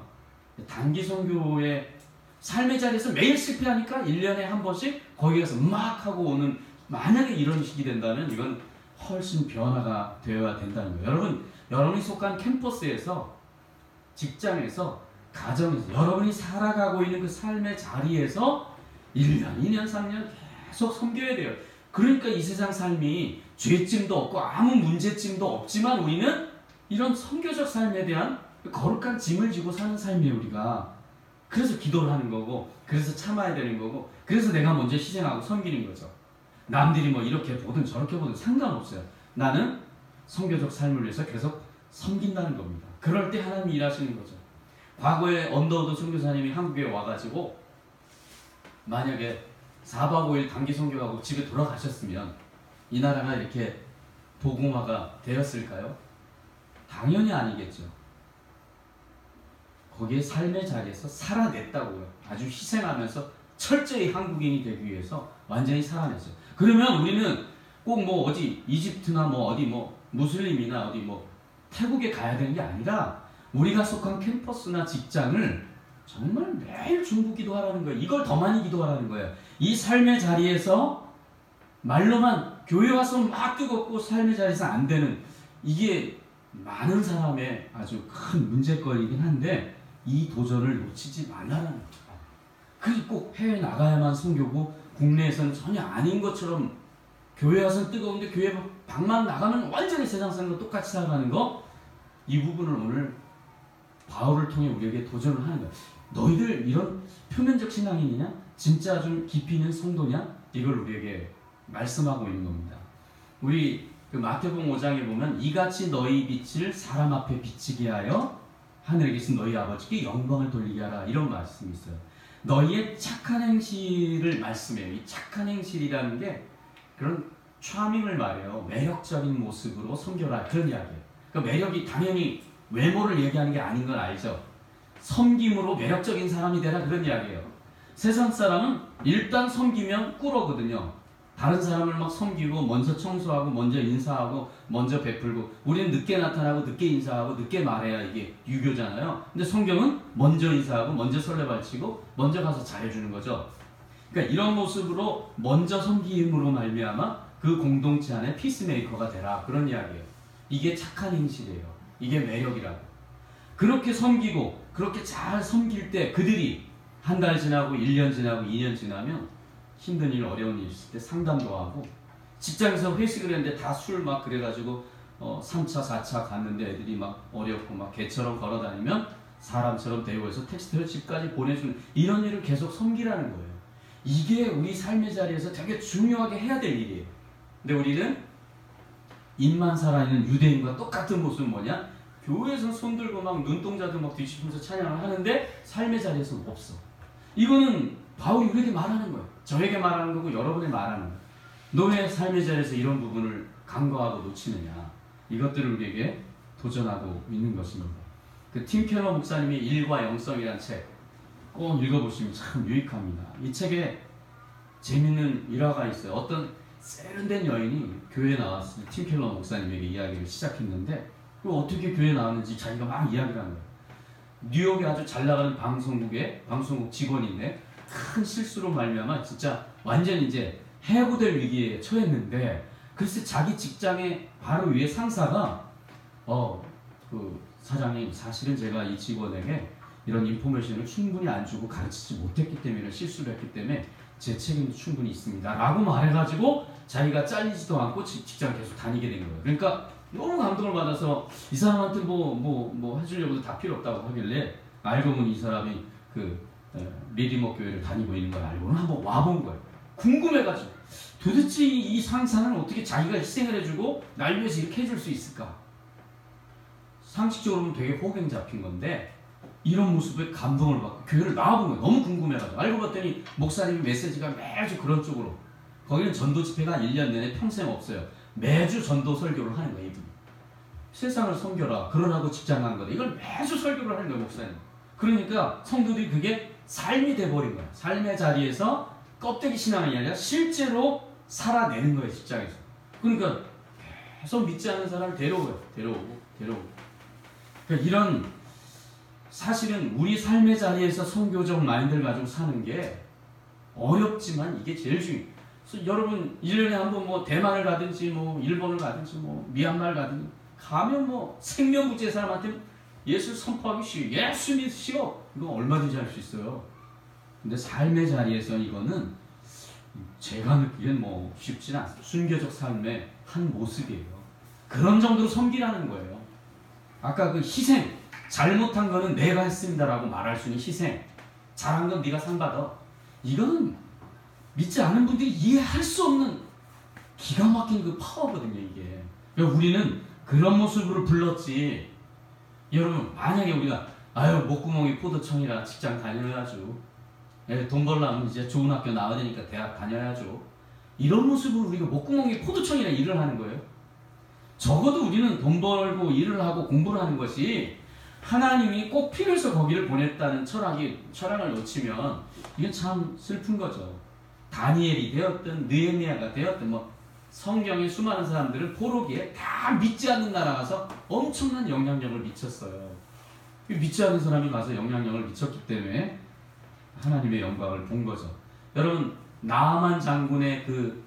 단기 선교의 삶의 자리에서 매일 실패하니까 1년에 한 번씩 거기 가서 막 하고 오는 만약에 이런 식이 된다면 이건 훨씬 변화가 되어야 된다는 거예요. 여러분이 속한 캠퍼스에서 직장에서 가정에서 여러분이 살아가고 있는 그 삶의 자리에서 1년, 2년, 3년 계속 섬겨야 돼요. 그러니까 이 세상 삶이 죄짐도 없고 아무 문제짐도 없지만 우리는 이런 선교적 삶에 대한 거룩한 짐을 지고 사는 삶이에요. 우리가 그래서 기도를 하는 거고 그래서 참아야 되는 거고 그래서 내가 먼저 희생하고 섬기는 거죠. 남들이 뭐 이렇게 보든 저렇게 보든 상관없어요. 나는 선교적 삶을 위해서 계속 섬긴다는 겁니다. 그럴 때 하나님이 일하시는 거죠. 과거에 언더우드 선교사님이 한국에 와가지고 만약에 4박 5일 단기 선교하고 집에 돌아가셨으면 이 나라가 이렇게 복음화가 되었을까요? 당연히 아니겠죠. 거기에 삶의 자리에서 살아냈다고요. 아주 희생하면서 철저히 한국인이 되기 위해서 완전히 살아냈어요. 그러면 우리는 꼭 뭐 어디 이집트나 뭐 어디 뭐 무슬림이나 어디 뭐 태국에 가야 되는 게 아니라 우리가 속한 캠퍼스나 직장을 정말 매일 중보 기도하라는 거예요. 이걸 더 많이 기도하라는 거예요. 이 삶의 자리에서 말로만 교회 와서 막 뜨겁고 삶의 자리에서 안 되는 이게 많은 사람의 아주 큰 문제거리이긴 한데 이 도전을 놓치지 말라는 거예요. 그래서 꼭 해외 나가야만 선교고 국내에서는 전혀 아닌 것처럼 교회 와서는 뜨거운데 교회 방만 나가면 완전히 세상 사람과 똑같이 살아가는 거 이 부분을 오늘 바울을 통해 우리에게 도전을 하는 거야. 너희들 이런 표면적 신앙인이냐? 진짜 좀 깊이 있는 성도냐? 이걸 우리에게 말씀하고 있는 겁니다. 우리 그 마태복음 5장에 보면 이같이 너희 빛을 사람 앞에 비치게 하여 하늘에 계신 너희 아버지께 영광을 돌리게 하라 이런 말씀이 있어요. 너희의 착한 행실을 말씀해요. 이 착한 행실이라는 게 그런 차밍을 말해요. 매력적인 모습으로 섬겨라 그런 이야기예요. 그 매력이 당연히 외모를 얘기하는 게 아닌 건 알죠. 섬김으로 매력적인 사람이 되라 그런 이야기예요. 세상 사람은 일단 섬기면 꿀어거든요. 다른 사람을 막 섬기고 먼저 청소하고 먼저 인사하고 먼저 베풀고 우리는 늦게 나타나고 늦게 인사하고 늦게 말해야 이게 유교잖아요. 근데 성경은 먼저 인사하고 먼저 설레발치고 먼저 가서 잘해주는 거죠. 그러니까 이런 모습으로 먼저 섬김으로 말미암아 그 공동체 안에 피스메이커가 되라 그런 이야기예요. 이게 착한 행실이에요. 이게 매력이라고. 그렇게 섬기고 그렇게 잘 섬길 때 그들이 한 달 지나고 1년 지나고 2년 지나면 힘든 일 어려운 일 있을 때 상담도 하고 직장에서 회식을 했는데 다 술 막 그래가지고 3차 4차 갔는데 애들이 막 어렵고 막 개처럼 걸어다니면 사람처럼 대우해서 택시 타고 집까지 보내주는 이런 일을 계속 섬기라는 거예요. 이게 우리 삶의 자리에서 되게 중요하게 해야 될 일이에요. 근데 우리는 입만 살아있는 유대인과 똑같은 모습은 뭐냐? 교회에서 손 들고 막 눈동자도 막 뒤집으면서 찬양을 하는데 삶의 자리에서는 없어. 이거는 바울이 우리에게 말하는 거예요. 저에게 말하는 거고 여러분에 말하는 거예요. 너의 삶의 자리에서 이런 부분을 간과하고 놓치느냐? 이것들을 우리에게 도전하고 있는 것입니다. 그 팀 켈러 목사님이 일과 영성이라는 책 꼭 읽어보시면 참 유익합니다. 이 책에 재밌는 일화가 있어요. 어떤 세련된 여인이 교회에 나왔을 때 팀 켈러 목사님에게 이야기를 시작했는데 어떻게 교회에 나왔는지 자기가 막 이야기를 하는 거예요. 뉴욕에 아주 잘 나가는 방송국 직원인데 큰 실수로 말미암아 진짜 완전 이제 해고될 위기에 처했는데 글쎄 자기 직장의 바로 위에 상사가 그 사장님 사실은 제가 이 직원에게 이런 인포메이션을 충분히 안 주고 가르치지 못했기 때문에 실수를 했기 때문에 제 책임도 충분히 있습니다 라고 말해가지고 자기가 잘리지도 않고 직장을 계속 다니게 된 거예요. 그러니까 너무 감동을 받아서 이 사람한테 뭐 해주려고도 다 필요 없다고 하길래 알고 보니 이 사람이 그 리디머 교회를 다니고 있는 걸 알고는 한번 와본 거예요. 궁금해가지고 도대체 이 상사는 어떻게 자기가 희생을 해주고 날 위해서 이렇게 해줄 수 있을까? 상식적으로는 되게 호갱 잡힌 건데 이런 모습에 감동을 받고 교회를 나와본 거예요. 너무 궁금해가지고 알고 봤더니 목사님의 메시지가 매주 그런 쪽으로, 거기는 전도 집회가 1년 내내 평생 없어요. 매주 전도 설교를 하는 거예요. 이분이 세상을 섬겨라 그러라고 직장 간 거다. 이걸 매주 설교를 하는 거예요, 목사님. 그러니까 성도들이 그게 삶이 돼버린 거예요. 삶의 자리에서 껍데기 신앙이 아니라 실제로 살아내는 거예요, 직장에서. 그러니까 계속 믿지 않는 사람을 데려오고. 그러니까 이런, 사실은 우리 삶의 자리에서 선교적 마인드를 가지고 사는 게 어렵지만 이게 제일 중요해요. 그래서 여러분 1년에 한번 뭐 대만을 가든지 뭐 일본을 가든지 뭐 미얀마를 가든지 가면 뭐 생명부지의 사람한테 예수 선포하기 쉬워. 예수 믿으시오. 이거 얼마든지 할 수 있어요. 근데 삶의 자리에서 이거는 제가 느끼기엔 뭐 쉽지는 않습니다. 순교적 삶의 한 모습이에요. 그런 정도로 섬기라는 거예요. 아까 그 희생, 잘못한 거는 내가 했습니다라고 말할 수 있는 희생, 잘한 건 네가 상 받아. 이거는 믿지 않는 분들이 이해할 수 없는 기가 막힌 그 파워거든요, 이게. 그러니까 우리는 그런 모습으로 불렀지. 여러분, 만약에 우리가 목구멍이 포도청이라 직장 다녀야죠. 돈 벌려면 이제 좋은 학교 나와야 되니까 대학 다녀야죠. 이런 모습으로 우리가 목구멍이 포도청이라 일을 하는 거예요. 적어도 우리는 돈 벌고 일을 하고 공부를 하는 것이 하나님이 꼭 필요해서 거기를 보냈다는 철학을 놓치면 이건 참 슬픈 거죠. 다니엘이 되었든 느헤미야가 되었든 뭐 성경의 수많은 사람들은 포로기에 다 믿지 않는 나라 가서 엄청난 영향력을 미쳤어요. 믿지 않는 사람이 가서 영향력을 미쳤기 때문에 하나님의 영광을 본 거죠. 여러분, 나아만 장군의 그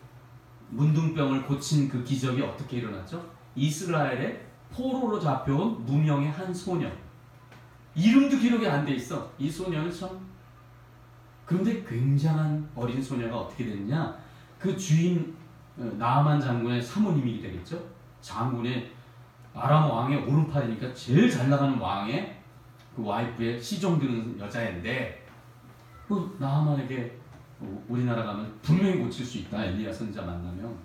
문둥병을 고친 그 기적이 어떻게 일어났죠? 이스라엘의 포로로 잡혀온 무명의 한 소녀. 이름도 기록이 안 돼 있어. 이 소녀는 참. 그런데 굉장한 어린 소녀가 어떻게 됐냐? 그 주인 나아만 장군의 사모님이 되겠죠. 장군의 아람 왕의 오른팔이니까 제일 잘 나가는 왕의 그 와이프의 시종드는 여자인데, 그 나아만에게 우리나라 가면 분명히 고칠 수 있다. 엘리야 선지자 만나면.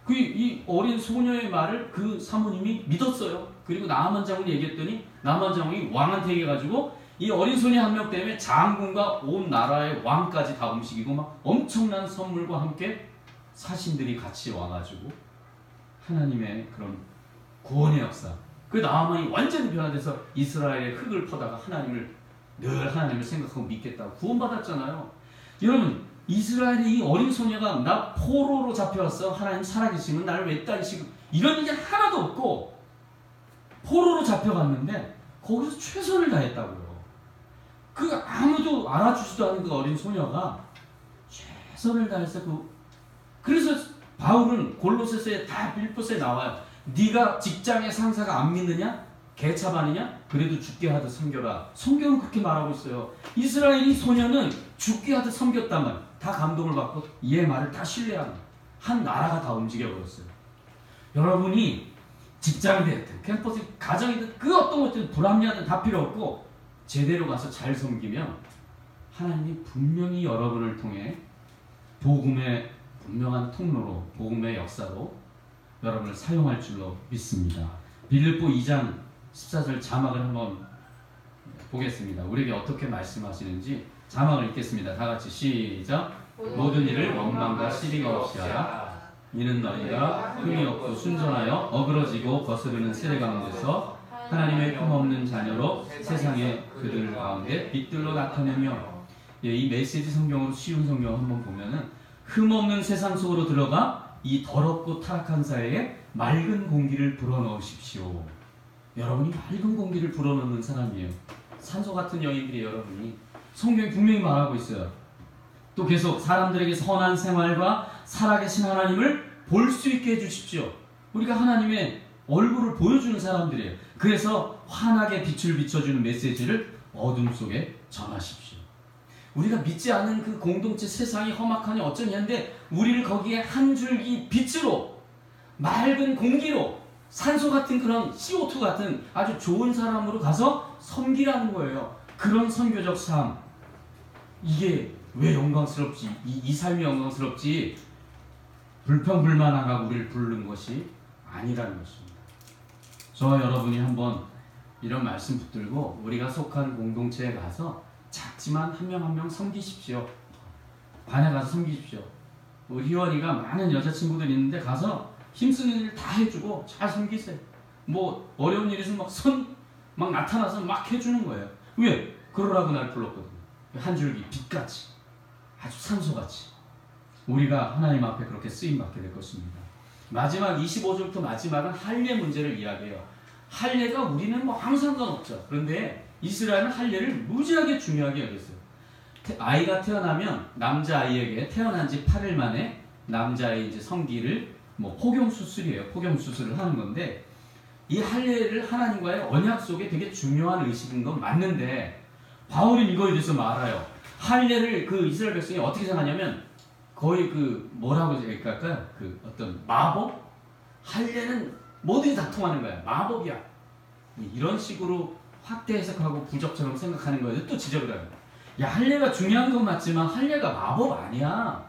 이 어린 소녀의 말을 그 사모님이 믿었어요. 그리고 나아만 장군이 얘기했더니 나아만 장군이 왕한테 얘기해가지고 이 어린 소녀 한 명 때문에 장군과 온 나라의 왕까지 다 움직이고 막 엄청난 선물과 함께 사신들이 같이 와가지고 하나님의 그런 구원의 역사. 그 나아만이 완전히 변화돼서 이스라엘의 흙을 퍼다가 하나님을 생각하고 믿겠다고 구원받았잖아요. 여러분, 이스라엘의 이 어린 소녀가 나 포로로 잡혀왔어. 하나님 살아계시면 나를 왜 따르시고, 이런 얘기 하나도 없고 포로로 잡혀갔는데 거기서 최선을 다했다고요. 그 아무도 알아주지도 않은 그 어린 소녀가 최선을 다해서 그래서 바울은 골로새서에 다 빌립보서에 나와요. 네가 직장의 상사가 안 믿느냐? 개차반이냐? 그래도 죽게 하듯 섬겨라. 성경은 그렇게 말하고 있어요. 이스라엘이 소녀는 죽게 하듯 섬겼단 말. 다 감동을 받고 얘 말을 다 신뢰하는 한 나라가 다 움직여버렸어요. 여러분이 직장이 됐든 캠퍼스 가정이든 그 어떤 것들은 불합리하든 다 필요 없고 제대로 가서 잘 섬기면 하나님이 분명히 여러분을 통해 복음의 분명한 통로로, 복음의 역사로 여러분을 사용할 줄로 믿습니다. 빌립보 2장 14절 자막을 한번 보겠습니다. 우리에게 어떻게 말씀하시는지 자막을 읽겠습니다. 다 같이 시작. 모든 일을 원망과 시비가 없이 하라. 이는 너희가 흠이 없고 순전하여 어그러지고 거스르는 세대 가운데서 하나님의 흠없는 자녀로 세상의 그들 가운데 빛들로 나타내며, 이 메시지 성경으로 쉬운 성경 한번 보면은 흠없는 세상 속으로 들어가 이 더럽고 타락한 사회에 맑은 공기를 불어넣으십시오. 여러분이 맑은 공기를 불어넣는 사람이에요. 산소 같은 영인들이 여러분이 성경이 분명히 말하고 있어요. 또 계속 사람들에게 선한 생활과 살아계신 하나님을 볼 수 있게 해주십시오. 우리가 하나님의 얼굴을 보여주는 사람들이에요. 그래서 환하게 빛을 비춰주는 메시지를 어둠 속에 전하십시오. 우리가 믿지 않는 그 공동체 세상이 험악하니 어쩌니 한데 우리를 거기에 한 줄기 빛으로 맑은 공기로 산소 같은 그런 CO2 같은 아주 좋은 사람으로 가서 섬기라는 거예요. 그런 선교적 삶, 이게 왜 영광스럽지? 이 삶이 영광스럽지 불평불만하고 우리를 부르는 것이 아니라는 것입니다. 저와 여러분이 한번 이런 말씀 붙들고 우리가 속한 공동체에 가서 작지만 한 명 한 명 섬기십시오. 반에 가서 섬기십시오. 우리 희원이가 많은 여자친구들이 있는데 가서 힘쓰는 일 다 해주고 잘 섬기세요. 뭐 어려운 일 있으면 막 나타나서 막 해주는 거예요. 왜? 그러라고 날 불렀거든요. 한 줄기 빛같이, 아주 산소같이 우리가 하나님 앞에 그렇게 쓰임받게 될 것입니다. 마지막 25절부터 마지막은 할례 문제를 이야기해요. 할례가 우리는 뭐 아무 상관없죠. 그런데 이스라엘은 할례를 무지하게 중요하게 여겼어요. 아이가 태어나면 남자아이에게 태어난 지 8일 만에 남자아이 이제 성기를 뭐 포경수술이에요. 포경수술을 하는 건데 이 할례를 하나님과의 언약 속에 되게 중요한 의식인 건 맞는데 바울은 이거에 대해서 말아요. 할례를 그 이스라엘 백성이 어떻게 생각하냐면 거의 그 뭐라고 얘기할까요? 그 어떤 마법? 할례는 뭐든지 다 통하는 거야. 마법이야. 이런 식으로 확대 해석하고 부적처럼 생각하는 거에도 또 지적을 해요. 야, 할례가 중요한 건 맞지만 할례가 마법 아니야.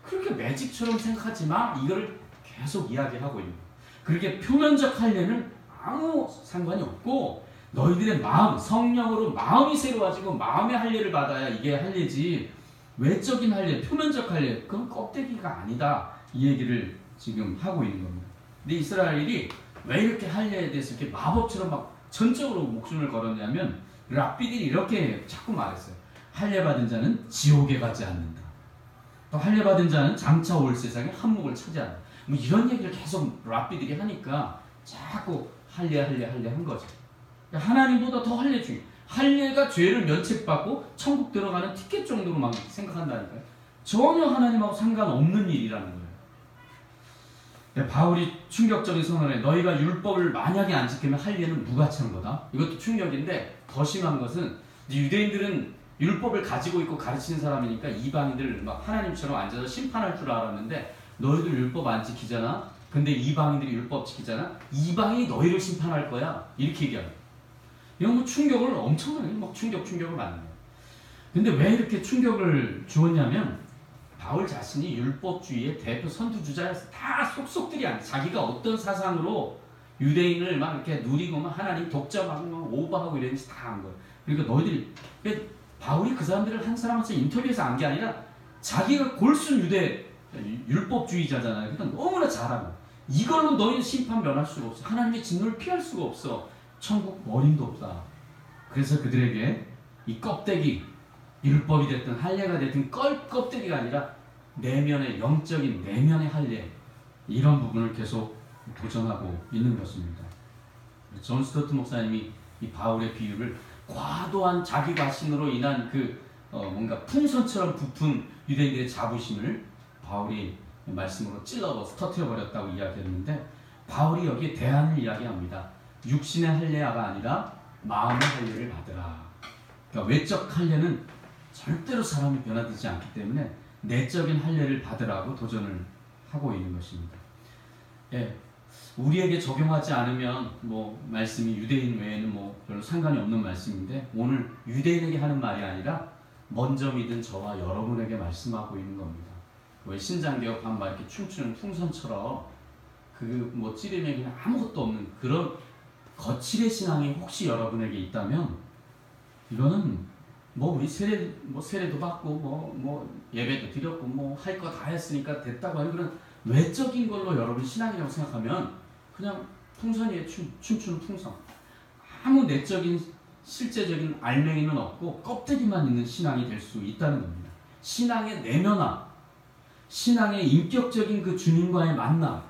그렇게 매직처럼 생각하지 마. 이거를 계속 이야기하고 있는 거예요. 그렇게 표면적 할례는 아무 상관이 없고 너희들의 마음, 성령으로 마음이 새로워지고 마음의 할례를 받아야 이게 할례지 외적인 할례, 표면적 할례 그건 껍데기가 아니다. 이 얘기를 지금 하고 있는 겁니다. 근데 이스라엘이 왜 이렇게 할례에 대해서 이렇게 마법처럼 막 전적으로 목숨을 걸었냐면 랍비들이 이렇게 자꾸 말했어요. 할례 받은 자는 지옥에 가지 않는다. 또 할례 받은 자는 장차 올 세상에 한몫을 차지한다. 뭐 이런 얘기를 계속 랍비들이 하니까 자꾸 할례 한 거죠. 하나님보다 더 할례 중요해. 할례가 죄를 면책받고 천국 들어가는 티켓 정도로 막 생각한다니까요. 전혀 하나님하고 상관없는 일이라는 거예요. 바울이 충격적인 선언에 너희가 율법을 만약에 안 지키면 할례는 무가치한 거다. 이것도 충격인데 더 심한 것은 유대인들은 율법을 가지고 있고 가르치는 사람이니까 이방인들 막 하나님처럼 앉아서 심판할 줄 알았는데 너희들 율법 안 지키잖아. 근데 이방인들이 율법 지키잖아. 이방인이 너희를 심판할 거야. 이렇게 얘기하는. 이런 거 충격을 엄청나게 막 충격을 받는 거예요. 근데 왜 이렇게 충격을 주었냐면 바울 자신이 율법주의의 대표 선두주자였어. 다 속속들이 아니야. 자기가 어떤 사상으로 유대인을 막 이렇게 누리고 막 하나님 독점하고 막 오버하고 이랬는지 다 한 거예요. 그러니까 너희들이 바울이 그 사람들을 한 사람한테 인터뷰에서 안 게 아니라 자기가 골순 유대 율법주의자잖아요. 그러니까 너무나 잘하는 거예요. 이걸로 너희는 심판 면할 수가 없어. 하나님의 진노를 피할 수가 없어. 천국 머림도 없다. 그래서 그들에게 이 껍데기, 율법이 됐든 할례가 됐든 껍데기가 아니라 내면의 영적인 내면의 할례, 이런 부분을 계속 도전하고 있는 것입니다. 존 스토트 목사님이 이 바울의 비유를 과도한 자기 과신으로 인한 뭔가 풍선처럼 부푼 유대인들의 자부심을 바울이 말씀으로 찔러서 터뜨려버렸다고 이야기했는데 바울이 여기에 대안을 이야기합니다. 육신의 할례가 아니라 마음의 할례를 받으라. 그러니까 외적 할례는 절대로 사람이 변화되지 않기 때문에 내적인 할례를 받으라고 도전을 하고 있는 것입니다. 예, 우리에게 적용하지 않으면 뭐 말씀이 유대인 외에는 뭐 별로 상관이 없는 말씀인데 오늘 유대인에게 하는 말이 아니라 먼저 믿은 저와 여러분에게 말씀하고 있는 겁니다. 왜 신장개혁 하면 막 이렇게 춤추는 풍선처럼 뭐 찌르면 그냥 아무것도 없는 그런 거칠의 신앙이 혹시 여러분에게 있다면 이거는 뭐 우리 세례도 받고 뭐 예배도 드렸고 뭐 할 거 다 했으니까 됐다고 하는 그런 외적인 걸로 여러분 신앙이라고 생각하면 그냥 풍선이에요. 춤추는 풍선. 아무 내적인 실제적인 알맹이는 없고 껍데기만 있는 신앙이 될 수 있다는 겁니다. 신앙의 내면화, 신앙의 인격적인 그 주님과의 만남,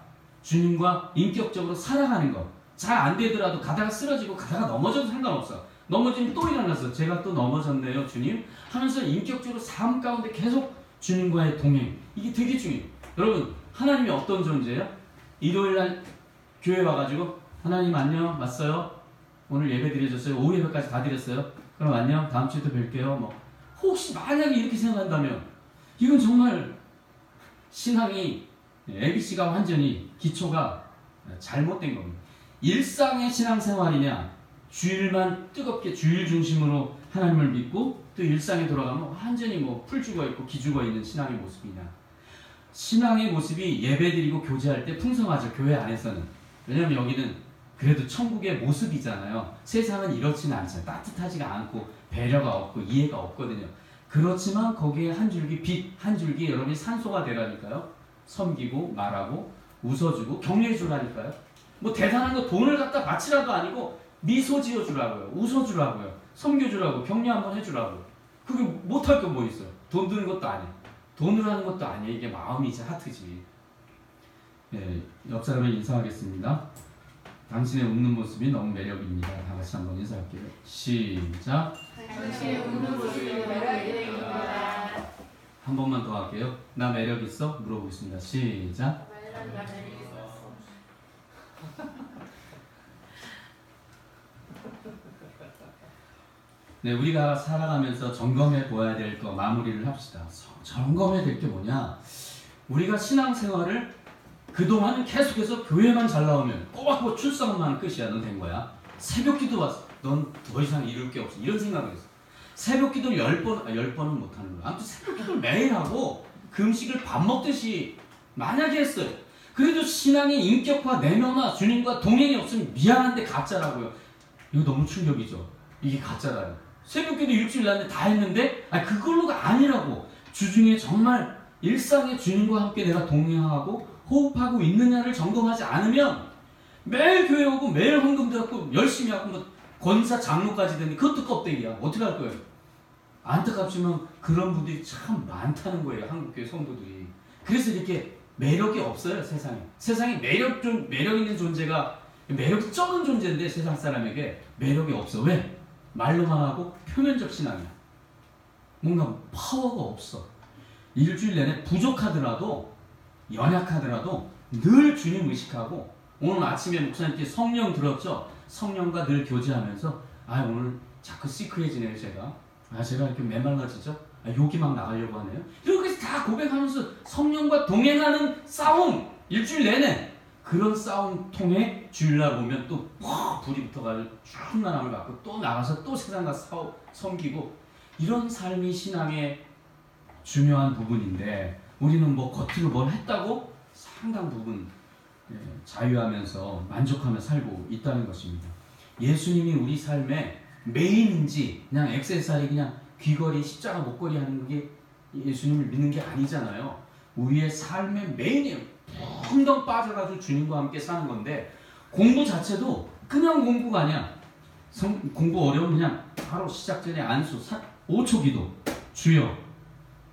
주님과 인격적으로 살아가는 것. 잘 안 되더라도 가다가 쓰러지고 가다가 넘어져도 상관없어. 넘어지면 또 일어나서 제가 또 넘어졌네요 주님 하면서 인격적으로 삶 가운데 계속 주님과의 동행, 이게 되게 중요해요. 여러분, 하나님이 어떤 존재예요? 일요일날 교회 와가지고 하나님 안녕, 왔어요? 오늘 예배 드려줬어요? 오후 예배까지 다 드렸어요? 그럼 안녕, 다음 주에 또 뵐게요. 뭐 혹시 만약에 이렇게 생각한다면 이건 정말 신앙이 ABC가 완전히 기초가 잘못된 겁니다. 일상의 신앙생활이냐, 주일만 뜨겁게 주일 중심으로 하나님을 믿고 또 일상에 돌아가면 완전히 뭐 풀 죽어 있고 기 죽어 있는 신앙의 모습이냐. 신앙의 모습이 예배드리고 교제할 때 풍성하죠, 교회 안에서는. 왜냐하면 여기는 그래도 천국의 모습이잖아요. 세상은 이렇지는 않잖아요. 따뜻하지가 않고 배려가 없고 이해가 없거든요. 그렇지만 거기에 한 줄기 빛, 한 줄기 여러분이 산소가 되라니까요. 섬기고 말하고 웃어주고 격려해 주라니까요. 뭐 대단한 거 돈을 갖다 바치라도 아니고 미소 지어주라고요. 웃어주라고요. 섬겨주라고, 격려 한번 해주라고. 그게 못할 거 뭐 있어요. 돈 드는 것도 아니에요. 돈으로 하는 것도 아니에요. 이게 마음이지, 하트지. 네, 옆 사람을 인사하겠습니다. 당신의 웃는 모습이 너무 매력입니다. 다 같이 한번 인사할게요. 시작. 당신의 웃는 모습이 매력입니다. 한 번만 더 할게요. 나 매력 있어? 물어보겠습니다. 시작. 네, 우리가 살아가면서 점검해 보아야 될 거 마무리를 합시다. 점검해야 될 게 뭐냐? 우리가 신앙생활을 그동안은 계속해서 교회만 잘 나오면 꼬박꼬박 출석만 끝이야. 넌 된 거야. 새벽기도 왔어. 넌 더 이상 이룰 게 없어. 이런 생각을 했어. 새벽기도를 10번은 못하는 거야. 아무튼 새벽기도를 매일 하고 금식을 밥 먹듯이 만약에 했어요. 그래도 신앙의 인격화, 내면화, 주님과 동행이 없으면 미안한데 가짜라고요. 이거 너무 충격이죠. 이게 가짜라요. 새벽기도 일주일 날에 다 했는데 그걸로가 아니라고. 주중에 정말 일상의 주님과 함께 내가 동행하고 호흡하고 있느냐를 점검하지 않으면 매일 교회 오고 매일 헌금 들었고 열심히 하고 뭐 권사 장로까지 되는데 그것도 껍데기야. 어떻게 할 거예요? 안타깝지만 그런 분들이 참 많다는 거예요. 한국교회 성도들이. 그래서 이렇게 매력이 없어요. 세상에 매력 있는 존재가 매력이 쩌는 존재인데 세상 사람에게 매력이 없어. 왜? 말로만 하고 표면적 신앙이야. 뭔가 파워가 없어. 일주일 내내 부족하더라도 연약하더라도 늘 주님 의식하고 오늘 아침에 목사님께 성령 들었죠? 성령과 늘 교제하면서 오늘 자꾸 시크해지네요. 제가 이렇게 메말라지죠? 욕이 막 나가려고 하네요. 이렇게 다 고백하면서 성령과 동행하는 싸움 일주일 내내 그런 싸움 통해 주일날 보면 또 불이 붙어가지고 충만함을 받고 또 나가서 또 세상과 섬기고 이런 삶이 신앙의 중요한 부분인데 우리는 뭐 겉으로 뭘 했다고 상당 부분 자유하면서 만족하며 살고 있다는 것입니다. 예수님이 우리 삶의 메인인지 그냥 액세서리 그냥 귀걸이 십자가 목걸이 하는 게 예수님을 믿는 게 아니잖아요. 우리의 삶의 메인이에요. 풍덩 빠져가지고 주님과 함께 사는 건데 공부 자체도 그냥 공부가 아니야. 공부 어려우면 그냥 바로 시작 전에 안수 5초 기도 주여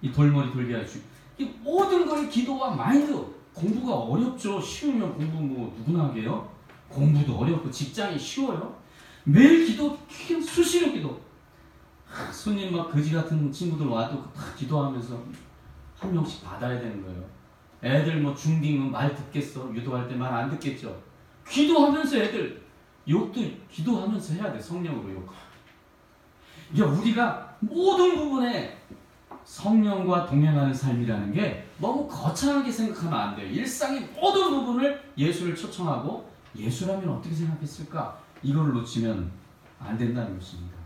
이 돌머리 돌게 하시오. 이 모든 걸 기도와 마인드. 공부가 어렵죠. 쉬우면 공부 뭐 누구나 하게요. 공부도 어렵고 직장이 쉬워요. 매일 기도, 수시로 기도. 손님 막 거지 같은 친구들 와도 다 기도하면서 한 명씩 받아야 되는 거예요. 애들 뭐 중딩은 말 듣겠어. 유도할 때 말 안 듣겠죠. 기도하면서 애들 욕도 기도하면서 해야 돼. 성령으로 욕. 이게 우리가 모든 부분에 성령과 동행하는 삶이라는 게 너무 거창하게 생각하면 안 돼요. 일상의 모든 부분을 예수를 초청하고 예수라면 어떻게 생각했을까? 이걸 놓치면 안 된다는 것입니다.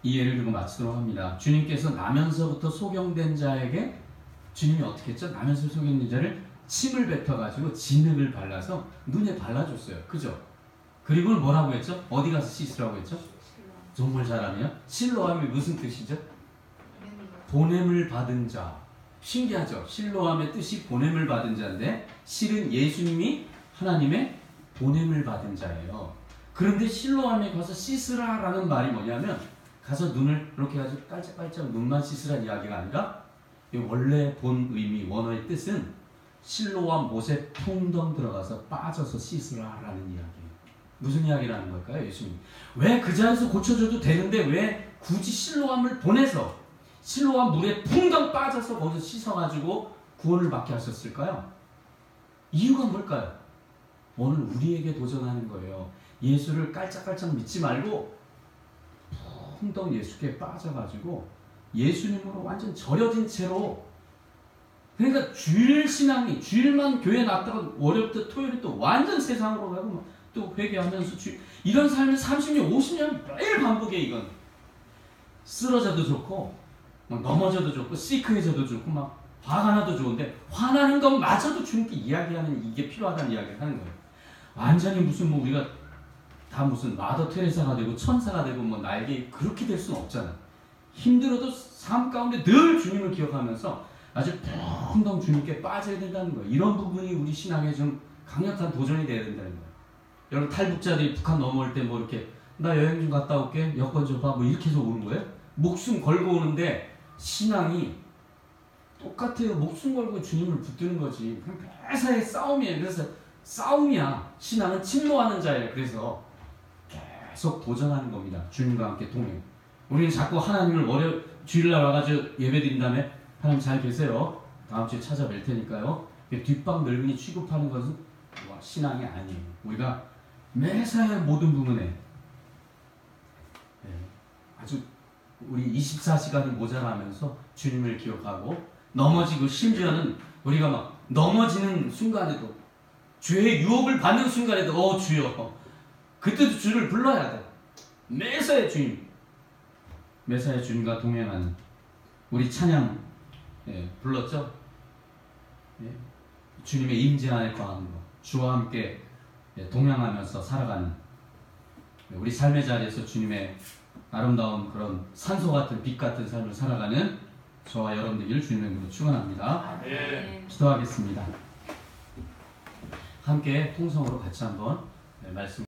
이 예를 들고 마치도록 합니다. 주님께서 나면서부터 소경된 자에게 주님이 어떻게 했죠? 나면서 소경된 자를 침을 뱉어가지고 진흙을 발라서 눈에 발라줬어요. 그죠? 그리고 뭐라고 했죠? 어디 가서 씻으라고 했죠? 정말 잘하네요. 실로함이 무슨 뜻이죠? 보냄을 받은 자. 신기하죠? 실로함의 뜻이 보냄을 받은 자인데 실은 예수님이 하나님의 보냄을 받은 자예요. 그런데 실로함에 가서 씻으라라는 말이 뭐냐면 가서 눈을 이렇게 해가지고 깔짝깔짝 눈만 씻으라는 이야기가 아니라 원래 본 의미, 원어의 뜻은 실로암 못에 풍덩 들어가서 빠져서 씻으라라는 이야기예요. 무슨 이야기를 하는 걸까요? 예수님 왜 그 자리에서 고쳐줘도 되는데 왜 굳이 실로암을 보내서 실로암 물에 풍덩 빠져서 거기서 씻어가지고 구원을 받게 하셨을까요? 이유가 뭘까요? 오늘 우리에게 도전하는 거예요. 예수를 깔짝깔짝 믿지 말고 풍덩 예수께 빠져가지고 예수님으로 완전 절여진 채로, 그러니까 주일 신앙이, 주일만 교회 나왔다가 월요일부터 토요일 또 완전 세상으로 가고 또 회개하면서 이런 삶을 30년 50년 매일 반복해. 이건 쓰러져도 좋고 막 넘어져도 좋고 시크해져도 좋고 막 화가 나도 좋은데 화나는 것마저도 주님께 이야기하는, 이게 필요하다는 이야기를 하는 거예요. 완전히 무슨 뭐 우리가 다 무슨 마더 테레사가 되고 천사가 되고 뭐 날개 그렇게 될 수는 없잖아. 힘들어도 삶 가운데 늘 주님을 기억하면서 아주 풍덩 주님께 빠져야 된다는 거예요. 이런 부분이 우리 신앙에 좀 강력한 도전이 돼야 된다는 거예요. 여러분 탈북자들이 북한 넘어올 때 뭐 이렇게 나 여행 좀 갔다 올게 여권 좀 봐 뭐 이렇게 해서 오는 거예요? 목숨 걸고 오는데 신앙이 똑같아요. 목숨 걸고 주님을 붙드는 거지. 그냥 매사에 싸움이에요. 그래서 싸움이야. 신앙은 침노하는 자예요. 그래서 계속 도전하는 겁니다. 주님과 함께 동행. 우리는 자꾸 하나님을 주일날 와가지고 예배드린 다음에 하나님 잘 계세요. 다음 주에 찾아뵐 테니까요. 뒷방 늙은이 취급하는 것은 신앙이 아니에요. 우리가 매사의 모든 부분에 아주 우리 24시간이 모자라면서 주님을 기억하고 넘어지고, 심지어는 우리가 막 넘어지는 순간에도, 죄의 유혹을 받는 순간에도 주여, 그때도 주를 불러야 돼. 매사의 주님, 매사의 주님과 동행하는 우리 찬양 불렀죠? 주님의 임재 안에 거하는 것, 주와 함께 동행하면서 살아가는 우리 삶의 자리에서 주님의 아름다운 그런 산소 같은 빛 같은 삶을 살아가는 저와 여러분들 주님의 이름으로 축원합니다. 기도하겠습니다. 함께 통성으로 같이 한번 말씀